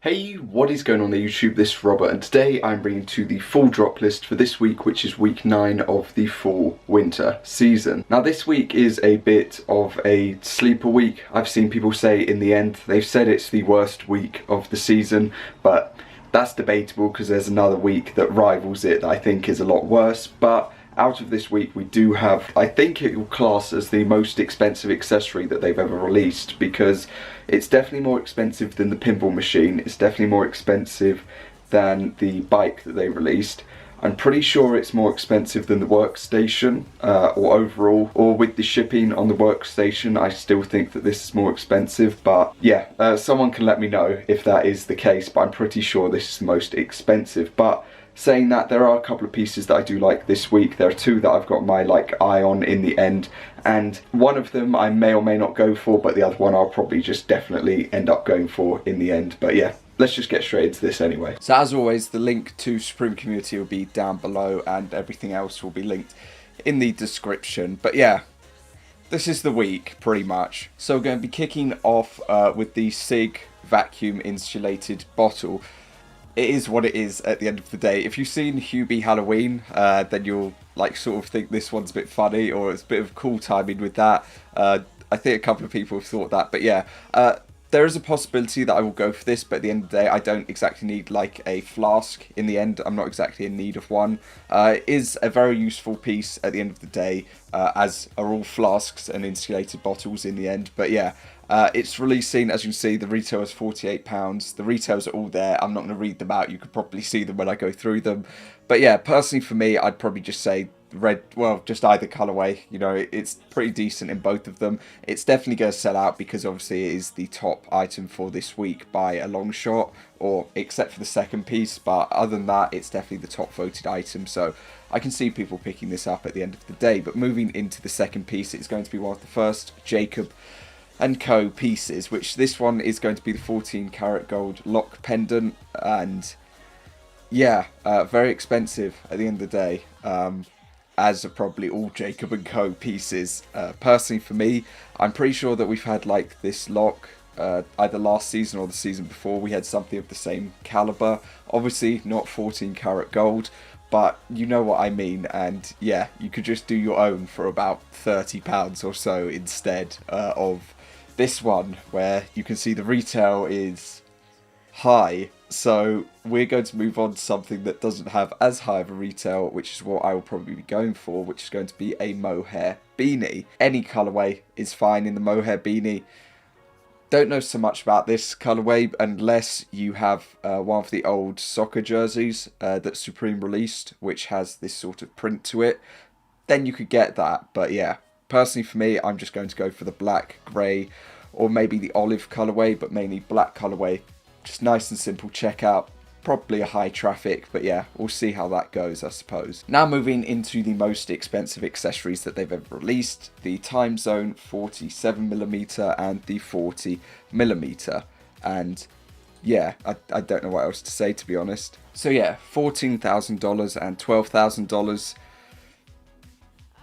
Hey, what is going on there YouTube? This is Robert and today I'm bringing to the full drop list for this week, which is week 9 of the fall winter season. Now this week is a bit of a sleeper week. I've seen people say in the end, they've said it's the worst week of the season, but that's debatable because there's another week that rivals it that I think is a lot worse. But out of this week we do have, I think it will class as the most expensive accessory that they've ever released, because it's definitely more expensive than the pinball machine, it's definitely more expensive than the bike that they released. I'm pretty sure it's more expensive than the workstation, or overall, or with the shipping on the workstation, I still think that this is more expensive. But yeah, someone can let me know if that is the case, but I'm pretty sure this is the most expensive. But saying that, there are a couple of pieces that I do like this week. There are two that I've got my eye on in the end, and one of them I may or may not go for, but the other one I'll probably just definitely end up going for in the end. But yeah, let's just get straight into this anyway. So as always, the link to Supreme Community will be down below and everything else will be linked in the description. But yeah, this is the week pretty much. So we're going to be kicking off with the SIG vacuum insulated bottle. It is what it is at the end of the day. If you've seen Hubie Halloween, then you'll sort of think this one's a bit funny, or it's a bit of cool timing with that. I think a couple of people have thought that, but yeah. There is a possibility that I will go for this, but at the end of the day, I don't exactly need a flask in the end. I'm not exactly in need of one. It is a very useful piece at the end of the day, as are all flasks and insulated bottles in the end. But yeah, it's releasing, as you can see, the retail is £48. The retails are all there. I'm not going to read them out. You could probably see them when I go through them. But yeah, personally for me, I'd probably just say red, well, just either colorway. You know, it's pretty decent in both of them. It's definitely going to sell out because obviously it is the top item for this week by a long shot, or except for the second piece. But other than that, it's definitely the top voted item, so I can see people picking this up at the end of the day. But moving into the second piece, it's going to be one of the first jacob&co pieces, which this one is going to be the 14 karat gold lock pendant. And yeah, very expensive at the end of the day, as are probably all jacob&co pieces. Personally for me, I'm pretty sure that we've had this lock either last season or the season before. We had something of the same caliber, obviously not 14 karat gold, but you know what I mean. And yeah, you could just do your own for about £30 or so instead of this one, where you can see the retail is high. So we're going to move on to something that doesn't have as high of a retail, which is what I will probably be going for, which is going to be a Mohair Beanie. Any colorway is fine in the Mohair Beanie. Don't know so much about this colorway unless you have one of the old soccer jerseys that Supreme released, which has this sort of print to it. Then you could get that. But yeah, personally for me, I'm just going to go for the black, grey, or maybe the olive colorway, but mainly black colorway. Just nice and simple checkout, probably a high traffic, but yeah, we'll see how that goes, I suppose. Now moving into the most expensive accessories that they've ever released, the Time Zone 47mm and the 40mm. And yeah, I don't know what else to say, to be honest. So yeah, $14,000 and $12,000.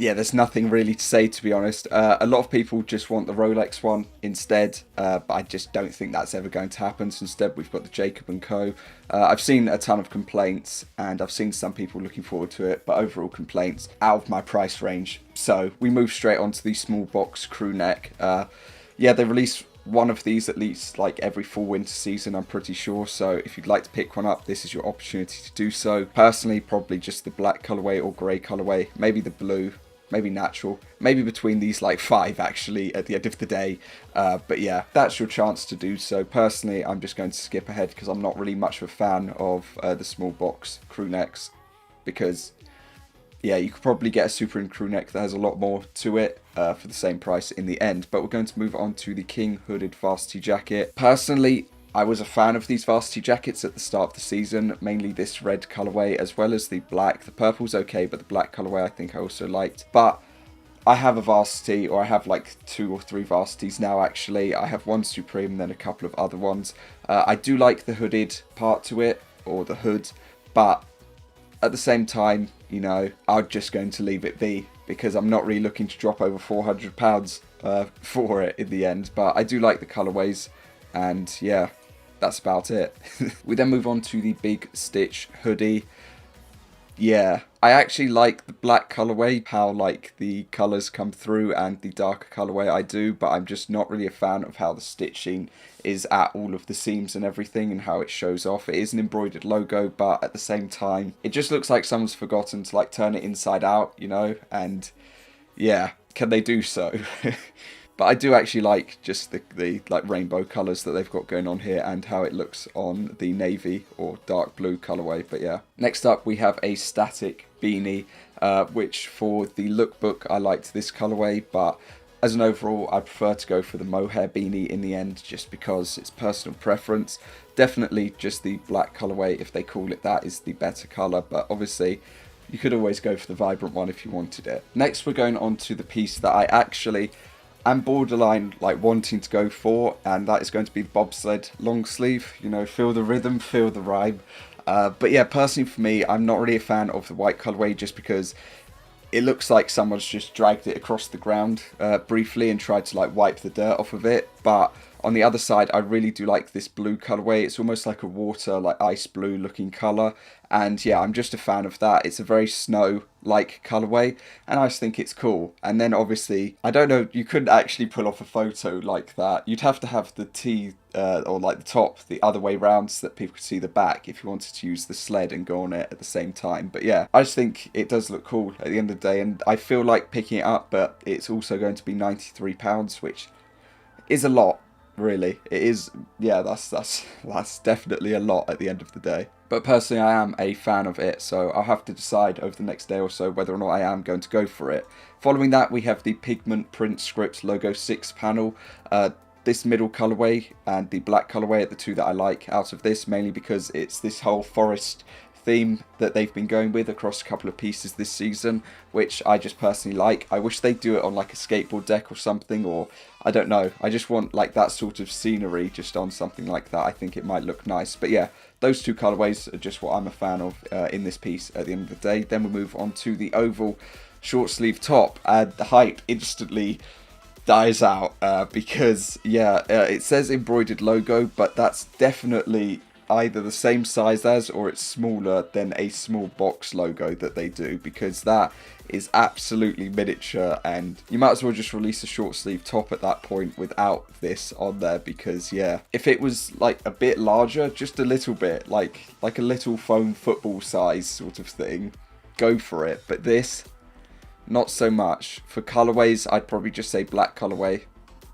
Yeah, there's nothing really to say, to be honest. A lot of people just want the Rolex one instead, but I just don't think that's ever going to happen. So instead, we've got the Jacob&Co. I've seen a ton of complaints, and I've seen some people looking forward to it, but overall complaints out of my price range. So we move straight on to the small box crew neck. Yeah, they release one of these at least every fall winter season, I'm pretty sure. So if you'd like to pick one up, this is your opportunity to do so. Personally, probably just the black colorway or grey colorway, maybe the blue, maybe natural, maybe between these 5 actually at the end of the day. But yeah, that's your chance to do so. Personally, I'm just going to skip ahead because I'm not really much of a fan of the small box crew necks, because yeah, you could probably get a Supreme crew neck that has a lot more to it for the same price in the end. But we're going to move on to the King hooded varsity jacket. Personally, I was a fan of these varsity jackets at the start of the season, mainly this red colorway as well as the black. The purple's okay, but the black colorway I think I also liked. But I have a varsity, or I have 2 or 3 varsities now actually. I have one Supreme and then a couple of other ones. I do like the hooded part to it, or the hood, but at the same time, you know, I'm just going to leave it be, because I'm not really looking to drop over £400 for it in the end. But I do like the colorways, and yeah, that's about it. We then move on to the big Stitch hoodie. Yeah, I actually like the black colorway, how like the colors come through, and the darker colorway I do, but I'm just not really a fan of how the stitching is at all of the seams and everything and how it shows off. It is an embroidered logo, but at the same time, it just looks like someone's forgotten to like turn it inside out, you know, and yeah, can they do so? But I do actually like just the like rainbow colours that they've got going on here and how it looks on the navy or dark blue colourway. But yeah. Next up we have a static beanie, which for the lookbook I liked this colourway, but as an overall I prefer to go for the Mohair Beanie in the end just because it's personal preference. Definitely just the black colourway, if they call it that, is the better colour, but obviously you could always go for the vibrant one if you wanted it. Next we're going on to the piece that I actually am borderline like wanting to go for, and that is going to be the bobsled long sleeve. You know, feel the rhythm, feel the rhyme. But yeah, personally for me, I'm not really a fan of the white colourway just because it looks like someone's just dragged it across the ground briefly and tried to like wipe the dirt off of it. But on the other side, I really do like this blue colourway. It's almost like a water, like ice blue looking colour. And yeah, I'm just a fan of that. It's a very snow-like colourway, and I just think it's cool. And then obviously, I don't know, you couldn't actually pull off a photo like that. You'd have to have the T, or like the top, the other way round so that people could see the back if you wanted to use the sled and go on it at the same time. But yeah, I just think it does look cool at the end of the day, and I feel like picking it up, but it's also going to be £93, which is a lot. Really, it is. Yeah, that's definitely a lot at the end of the day. But personally, I am a fan of it, so I'll have to decide over the next day or so whether or not I am going to go for it. Following that, we have the Pigment Print Script Logo 6 panel. This middle colourway and the black colourway are the two that I like out of this, mainly because it's this whole forest theme that they've been going with across a couple of pieces this season, which I just personally like. I wish they'd do it on like a skateboard deck or something, or I don't know, I just want like that sort of scenery just on something like that. I think it might look nice. But yeah, those two colourways are just what I'm a fan of in this piece at the end of the day. Then we move on to the oval short sleeve top, and the hype instantly dies out because yeah, it says embroidered logo, but that's definitely either the same size as or it's smaller than a small box logo that they do, because that is absolutely miniature, and you might as well just release a short sleeve top at that point without this on there, because yeah, if it was like a bit larger, just a little bit, like a little foam football size sort of thing, go for it. But this, not so much. For colorways, I'd probably just say black colorway,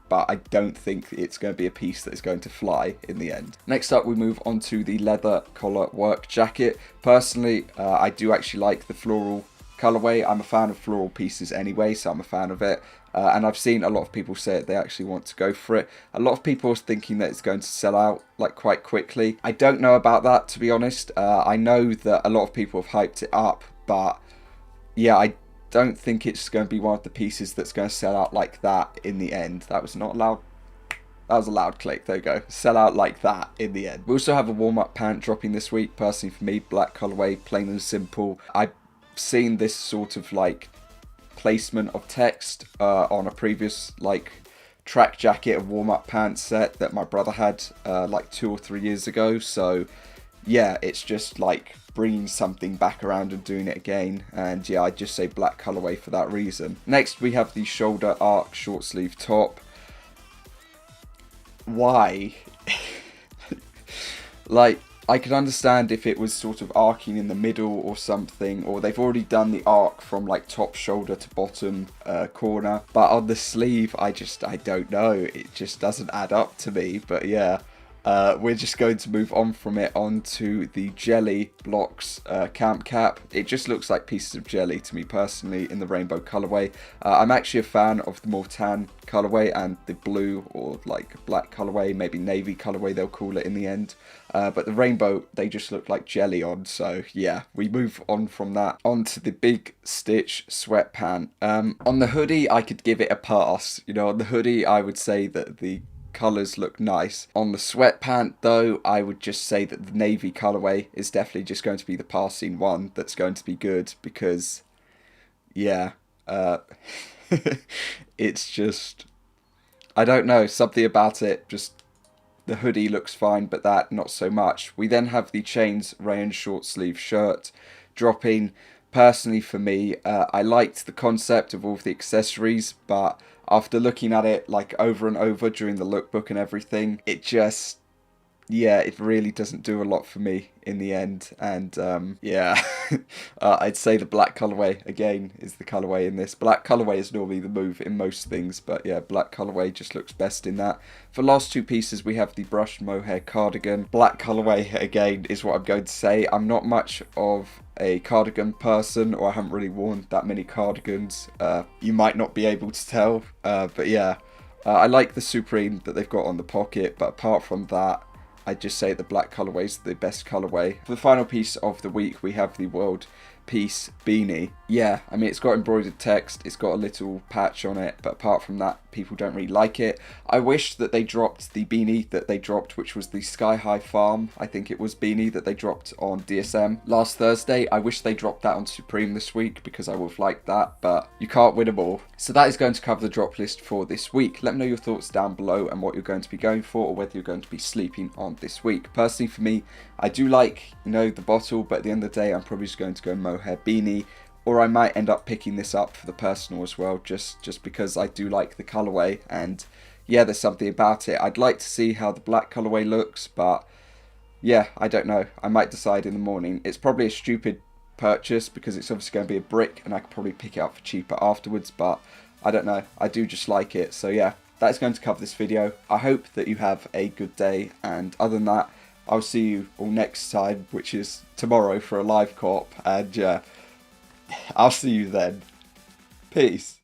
but I don't think it's going to be a piece that is going to fly in the end. Next up, we move on to the leather collar work jacket. Personally, I do actually like the floral colorway. I'm a fan of floral pieces anyway, so I'm a fan of it. And I've seen a lot of people say they actually want to go for it. A lot of people are thinking that it's going to sell out like quite quickly. I don't know about that, to be honest. I know that a lot of people have hyped it up, but yeah, I don't think it's going to be one of the pieces that's going to sell out like that in the end. That was not loud. That was a loud click. There you go. Sell out like that in the end. We also have a warm-up pant dropping this week. Personally for me, black colorway, plain and simple. I've seen this sort of like placement of text on a previous like track jacket and warm-up pants set that my brother had like 2 or 3 years ago. So yeah, it's just like bringing something back around and doing it again, and yeah, I'd just say black colorway for that reason. Next, we have the shoulder arc short sleeve top. Why? Like, I could understand if it was sort of arcing in the middle or something, or they've already done the arc from like top shoulder to bottom corner, but on the sleeve, I don't know, it just doesn't add up to me. But yeah, we're just going to move on from it onto the Jelly Blocks camp cap. It just looks like pieces of jelly to me personally in the rainbow colorway. I'm actually a fan of the more tan colorway and the blue or like black colorway, maybe navy colorway they'll call it in the end. But the rainbow, they just look like jelly on. So yeah, we move on from that onto the big Stitch sweatpant. On the hoodie, I could give it a pass. You know, on the hoodie, I would say that the colours look nice. On the sweatpant though, I would just say that the navy colourway is definitely just going to be the passing one that's going to be good, because yeah, it's just, I don't know, something about it just The hoodie looks fine, but that not so much. We then have the Chains rayon short sleeve shirt dropping. Personally for me, I liked the concept of all of the accessories, but after looking at it like over and over during the lookbook and everything, it just, yeah, it really doesn't do a lot for me in the end. And yeah, I'd say the black colorway again is the colorway in this. Black colorway is normally the move in most things, but yeah, black colorway just looks best in that. For the last two pieces, we have the brushed mohair cardigan. Black colorway again is what I'm going to say. I'm not much of a cardigan person, or I haven't really worn that many cardigans. You might not be able to tell, but yeah, I like the Supreme that they've got on the pocket, but apart from that, I'd just say the black colourway is the best colourway. For the final piece of the week, we have the World Peace beanie. Yeah, I mean, it's got embroidered text, it's got a little patch on it, but apart from that, people don't really like it. I wish that they dropped the beanie that they dropped, which was the Sky High Farm, I think it was, beanie that they dropped on DSM last Thursday. I wish they dropped that on Supreme this week, because I would have liked that, but you can't win them all. So that is going to cover the drop list for this week. Let me know your thoughts down below and what you're going to be going for, or whether you're going to be sleeping on this week. Personally for me, I do like, you know, the bottle, but at the end of the day, I'm probably just going to go Mohair Beanie, or I might end up picking this up for the personal as well, just because I do like the colourway, and yeah, there's something about it. I'd like to see how the black colourway looks, but yeah, I don't know. I might decide in the morning. It's probably a stupid purchase because it's obviously going to be a brick, and I could probably pick it up for cheaper afterwards, but I don't know. I do just like it. So yeah, that is going to cover this video. I hope that you have a good day, and other than that, I'll see you all next time, which is tomorrow for a live co-op, and yeah, I'll see you then. Peace.